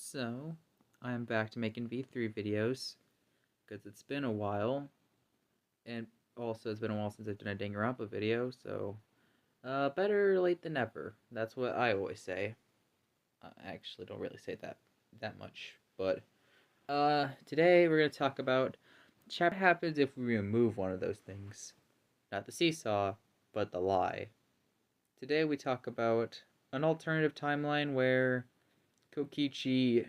So, I'm back to making V3 videos, because it's been a while, and also it's been a while since I've done a Danganronpa video, so, better late than never. That's what I always say. I actually don't really say that much, but, today we're going to talk about what happens if we remove one of those things. Not the seesaw, but the lie. Today we talk about an alternative timeline where Kokichi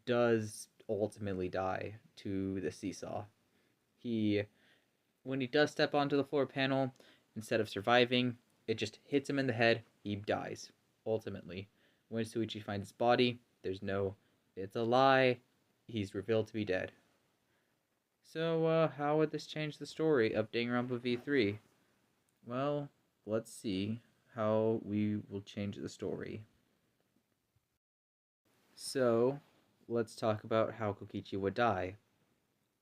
does ultimately die to the seesaw. When he does step onto the floor panel, instead of surviving, it just hits him in the head. He dies. Ultimately, when Shuichi finds his body, it's a lie. He's revealed to be dead. So, how would this change the story of Danganronpa V3? Well, let's see how we will change the story. So, let's talk about how Kokichi would die.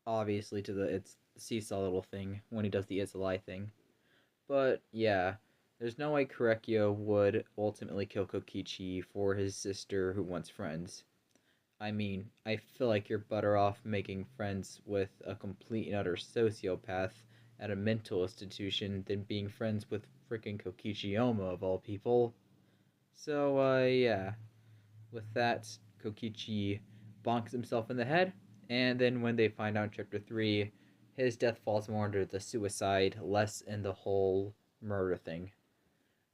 Obviously, it's the seesaw little thing when he does the it's a lie thing. But yeah, there's no way Korekyo would ultimately kill Kokichi for his sister who wants friends. I mean, I feel like you're better off making friends with a complete and utter sociopath at a mental institution than being friends with freaking Kokichi Oma of all people. So, yeah. With that, Kokichi bonks himself in the head, and then when they find out in Chapter 3, his death falls more under the suicide, less in the whole murder thing.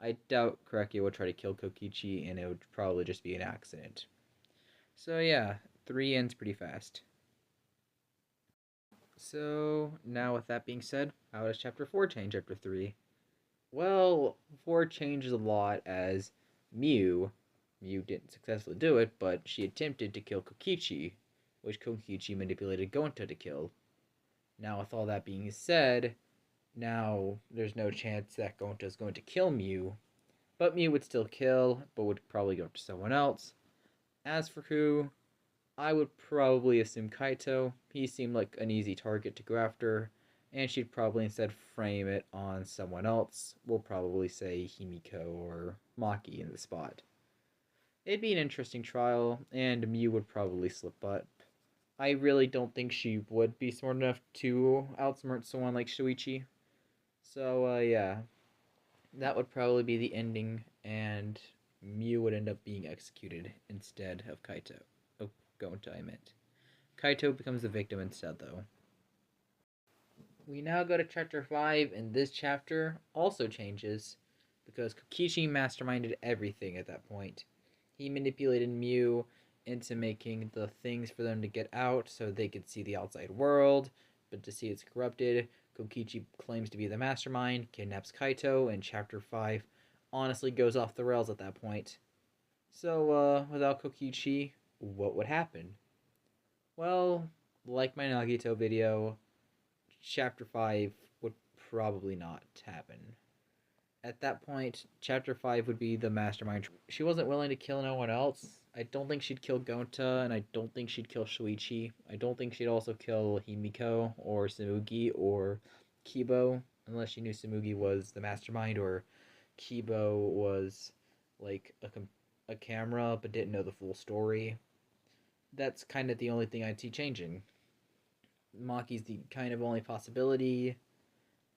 I doubt Korekyo would try to kill Kokichi, and it would probably just be an accident. So yeah, 3 ends pretty fast. So, now with that being said, how does Chapter 4 change after 3? Well, 4 changes a lot as Miu didn't successfully do it, but she attempted to kill Kokichi, which Kokichi manipulated Gonta to kill. Now, with all that being said, now there's no chance that Gonta is going to kill Miu, but Miu would still kill, but would probably go to someone else. As for who, I would probably assume Kaito. He seemed like an easy target to go after, and she'd probably instead frame it on someone else. We'll probably say Himiko or Maki in the spot. It'd be an interesting trial, and Miu would probably slip up. I really don't think she would be smart enough to outsmart someone like Shuichi. So, yeah. That would probably be the ending, and Miu would end up being executed instead of Kaito. Oh, Gonta, I meant. Kaito becomes the victim instead, though. We now go to Chapter 5, and this chapter also changes, because Kokichi masterminded everything at that point. He manipulated Miu into making the things for them to get out so they could see the outside world, but to see it's corrupted. Kokichi claims to be the mastermind, kidnaps Kaito, and Chapter 5 honestly goes off the rails at that point. So, without Kokichi, what would happen? Well, like my Nagito video, Chapter 5 would probably not happen. At that point, Chapter 5 would be the mastermind. She wasn't willing to kill no one else. I don't think she'd kill Gonta, and I don't think she'd kill Shuichi. I don't think she'd also kill Himiko, or Samugi, or Kibo, unless she knew Samugi was the mastermind, or Kibo was like a camera, but didn't know the full story. That's kind of the only thing I'd see changing. Maki's the kind of only possibility.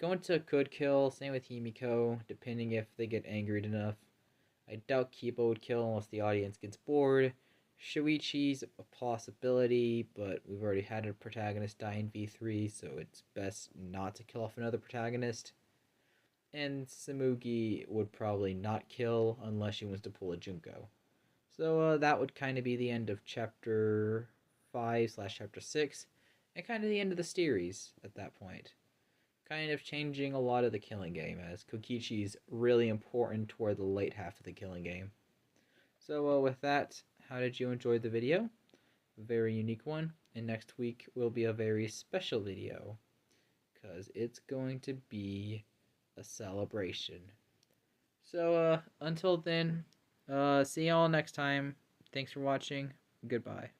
Gonta could kill, same with Himiko, depending if they get angered enough. I doubt Kiba would kill unless the audience gets bored. Shuichi's a possibility, but we've already had a protagonist die in V3, so it's best not to kill off another protagonist. And Samugi would probably not kill unless she wants to pull a Junko. So that would kind of be the end of Chapter 5/Chapter 6, and kind of the end of the series at that point. Kind of changing a lot of the killing game, as Kokichi's really important toward the late half of the killing game. So with that, how did you enjoy the video? Very unique one, and next week will be a very special video, because it's going to be a celebration. So until then, see y'all next time. Thanks for watching. Goodbye.